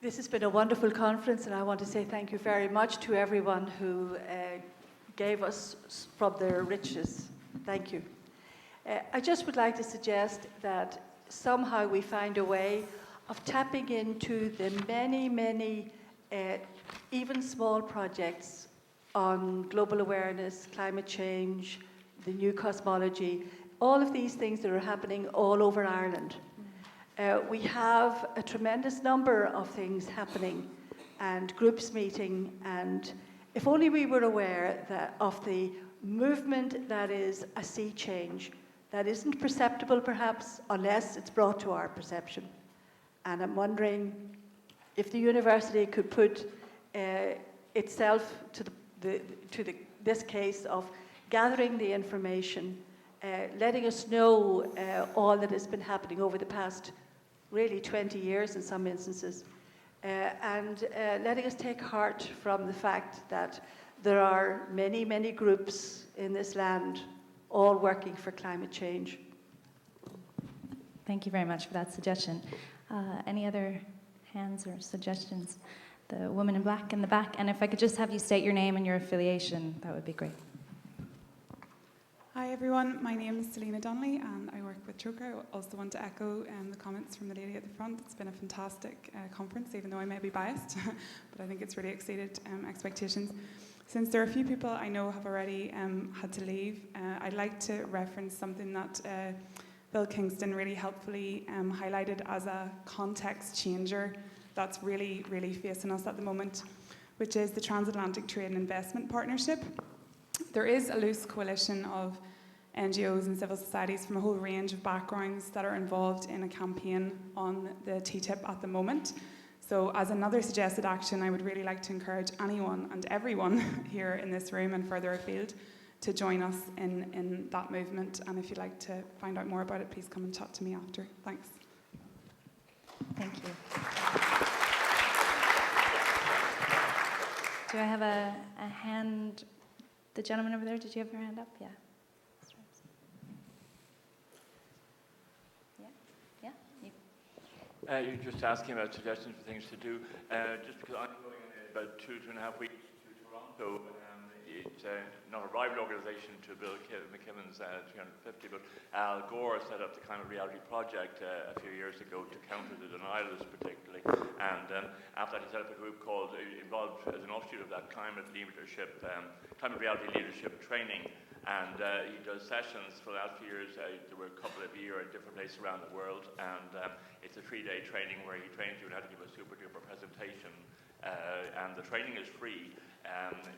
This has been a wonderful conference, and I want to say thank you very much to everyone who gave us from their riches. Thank you. I just would like to suggest that somehow we find a way of tapping into the many, many, even small projects on global awareness, climate change, the new cosmology, all of these things that are happening all over Ireland. We have a tremendous number of things happening and groups meeting, and if only we were aware of the movement that is a sea change that isn't perceptible perhaps unless it's brought to our perception. And I'm wondering if the university could put itself to this case of gathering the information, letting us know all that has been happening over the past really 20 years in some instances, and letting us take heart from the fact that there are many, many groups in this land all working for climate change. Thank you very much for that suggestion. Any other hands or suggestions? The woman in black in the back, and if I could just have you state your name and your affiliation, that would be great. Hi everyone, my name is Selena Donnelly and I work with Trocaire. I also want to echo the comments from the lady at the front. It's been a fantastic conference, even though I may be biased, but I think it's really exceeded expectations. Since there are a few people I know have already had to leave, I'd like to reference something that Bill Kingston really helpfully highlighted as a context changer that's really, really facing us at the moment, which is the Transatlantic Trade and Investment Partnership. There is a loose coalition of NGOs and civil societies from a whole range of backgrounds that are involved in a campaign on the TTIP at the moment. So as another suggested action, I would really like to encourage anyone and everyone here in this room and further afield to join us in that movement. And if you'd like to find out more about it, please come and chat to me after. Thanks. Thank you. Do I have a hand? The gentleman over there, did you have your hand up? Yeah. You're just asking about suggestions for things to do. Just because I'm going in about 2.5 weeks to Toronto. It's not a rival organisation to Bill McKibben's 350, but Al Gore set up the Climate Reality Project a few years ago to counter the denialists particularly. And after that he set up a group involved as an offshoot of that Climate Reality Leadership Training. And he does sessions for the last few years. There were a couple of years at different places around the world. And it's a 3-day training where he trains you on how to give a super duper presentation. And the training is free.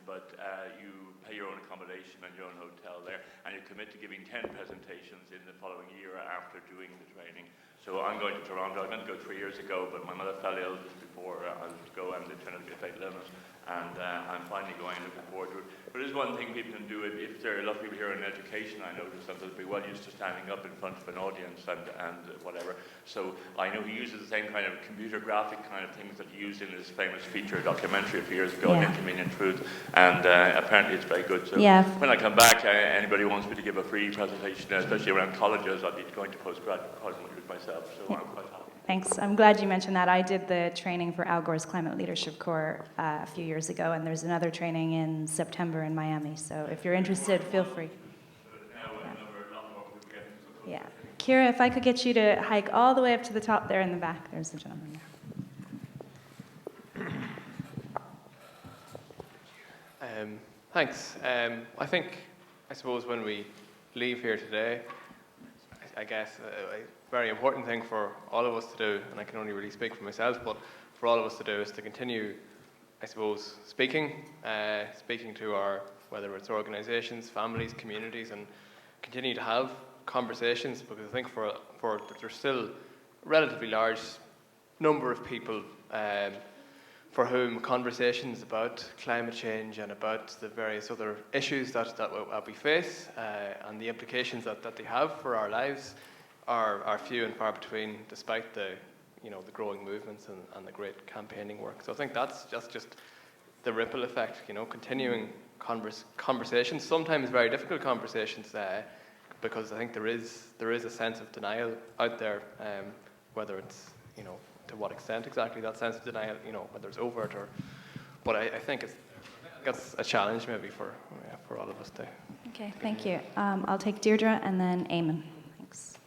But you pay your own accommodation and your own hotel there, and you commit to giving 10 presentations in the following year after doing the training. So I'm going to Toronto. I meant to go 3 years ago, but my mother fell ill just before I was to go, and it turned out to be a fatal illness. And I'm finally going, looking forward to it. But there's one thing people can do. If there are a lot of people here in education, I noticed that they'll be well used to standing up in front of an audience and whatever. So I know he uses the same kind of computer graphic kind of things that he used in his famous feature documentary a few years ago, Yeah. Inconvenient Truth. And apparently it's very good. So Yeah. when I come back, anybody who wants me to give a free presentation, especially around colleges, I'll be going to postgraduate colleges myself. So I'm quite happy. Thanks. I'm glad you mentioned that. I did the training for Al Gore's Climate Leadership Corps a few years ago, and there's another training in September in Miami. So if you're interested, feel free. Yeah. Kira, if I could get you to hike all the way up to the top there in the back. There's the gentleman there. Thanks. I suppose when we leave here today, I guess a very important thing for all of us to do, and I can only really speak for myself, but for all of us to do is to continue, I suppose, speaking to our, whether it's organisations, families, communities, and continue to have conversations, because I think for there's still a relatively large number of people for whom conversations about climate change and about the various other issues that we face and the implications that they have for our lives are few and far between, despite the growing movements and the great campaigning work. So I think that's just the ripple effect, continuing conversations, sometimes very difficult conversations, because I think there is a sense of denial out there, whether it's to what extent exactly that sense of denial, whether it's overt or. But I think that's a challenge maybe for all of us to. Okay, thank you. I'll take Deirdre and then Eamon. Thanks.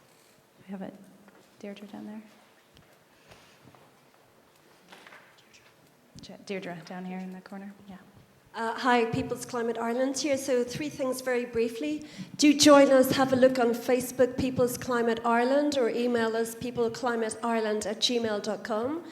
We have a Deirdre down there. Deirdre down here in the corner. Yeah. Hi, People's Climate Ireland here. So 3 things very briefly. Do join us, have a look on Facebook, People's Climate Ireland, or email us, peopleclimateireland@gmail.com.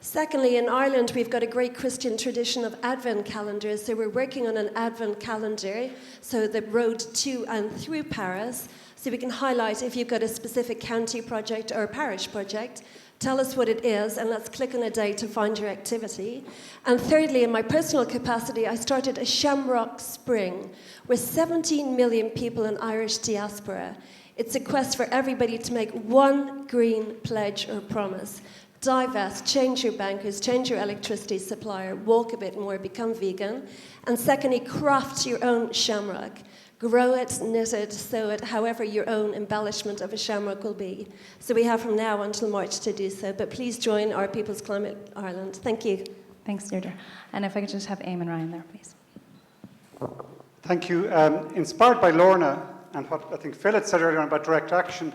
Secondly, in Ireland, we've got a great Christian tradition of Advent calendars. So we're working on an Advent calendar, so the road to and through Paris. So we can highlight if you've got a specific county project or parish project. Tell us what it is, and let's click on a day to find your activity. And thirdly, in my personal capacity, I started a Shamrock Spring with 17 million people in Irish diaspora. It's a quest for everybody to make one green pledge or promise. Divest, change your bankers, change your electricity supplier, walk a bit more, become vegan. And secondly, craft your own shamrock. Grow it, knit it, sew it, however your own embellishment of a shamrock will be. So we have from now until March to do so. But please join our People's Climate Ireland. Thank you. Thanks, Deirdre. And if I could just have Eamon Ryan there, please. Thank you. Inspired by Lorna and what I think Phil had said earlier on about direct action,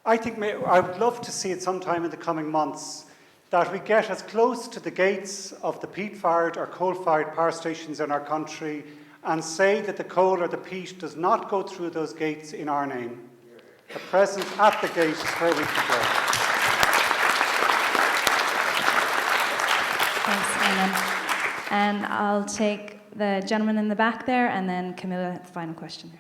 I would love to see it sometime in the coming months that we get as close to the gates of the peat-fired or coal-fired power stations in our country and say that the coal or the peat does not go through those gates in our name. The presence at the gate is where we can go. Thanks, Eamon. And I'll take the gentleman in the back there, and then Camilla, final question there.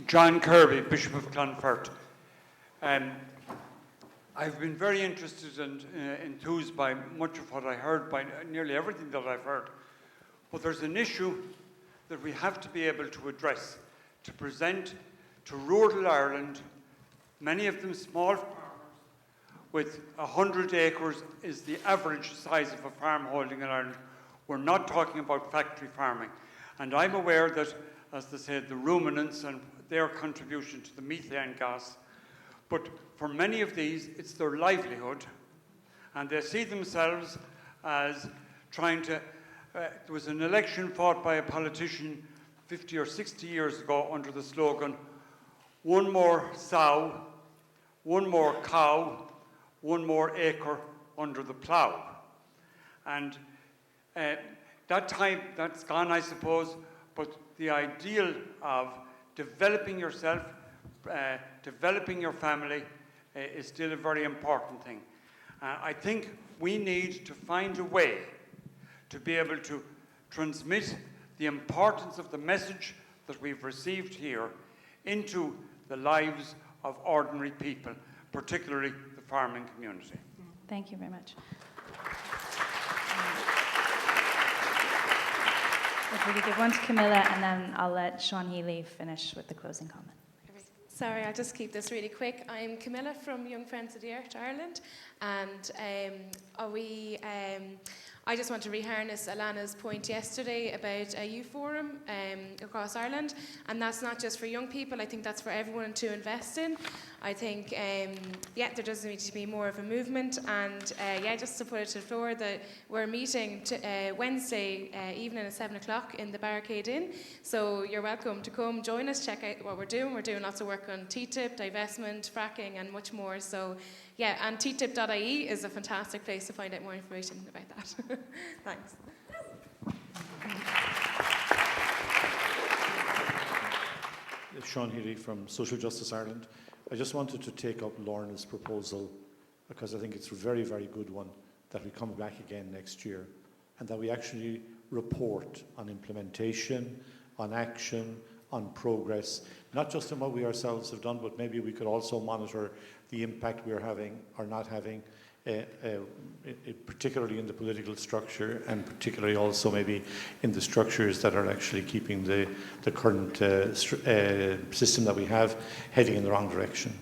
John Kirby, Bishop of Clonfert. I've been very interested and enthused by much of what I heard, by nearly everything that I've heard. But there's an issue that we have to be able to address, to present to rural Ireland, many of them small farmers, with 100 acres is the average size of a farm holding in Ireland. We're not talking about factory farming. And I'm aware that, as they said, the ruminants and their contribution to the methane gas. But for many of these, it's their livelihood, and they see themselves as trying to. There was an election fought by a politician 50 or 60 years ago under the slogan, "One more sow, one more cow, one more acre under the plough." And that time, that's gone, I suppose, but the ideal of developing yourself, developing your family is still a very important thing. I think we need to find a way to be able to transmit the importance of the message that we've received here into the lives of ordinary people, particularly the farming community. Thank you very much. If we could give one to Camilla, and then I'll let Sean Healy finish with the closing comment. Sorry, I'll just keep this really quick. I'm Camilla from Young Friends of the Earth Ireland, and I just want to reharness Alana's point yesterday about a youth forum across Ireland, and that's not just for young people. I think that's for everyone to invest in. I think, there does need to be more of a movement, and just to put it to the floor, that we're meeting Wednesday evening at 7 o'clock in the Barricade Inn, so you're welcome to come join us, check out what we're doing. We're doing lots of work on TTIP, divestment, fracking, and much more. So, and ttip.ie is a fantastic place to find out more information about that. Thanks. Sean Healy from Social Justice Ireland. I just wanted to take up Lorna's proposal because I think it's a very, very good one, that we come back again next year and that we actually report on implementation, on action, on progress, not just on what we ourselves have done, but maybe we could also monitor the impact we're having or not having, particularly in the political structure, and particularly also maybe in the structures that are actually keeping the current system that we have heading in the wrong direction.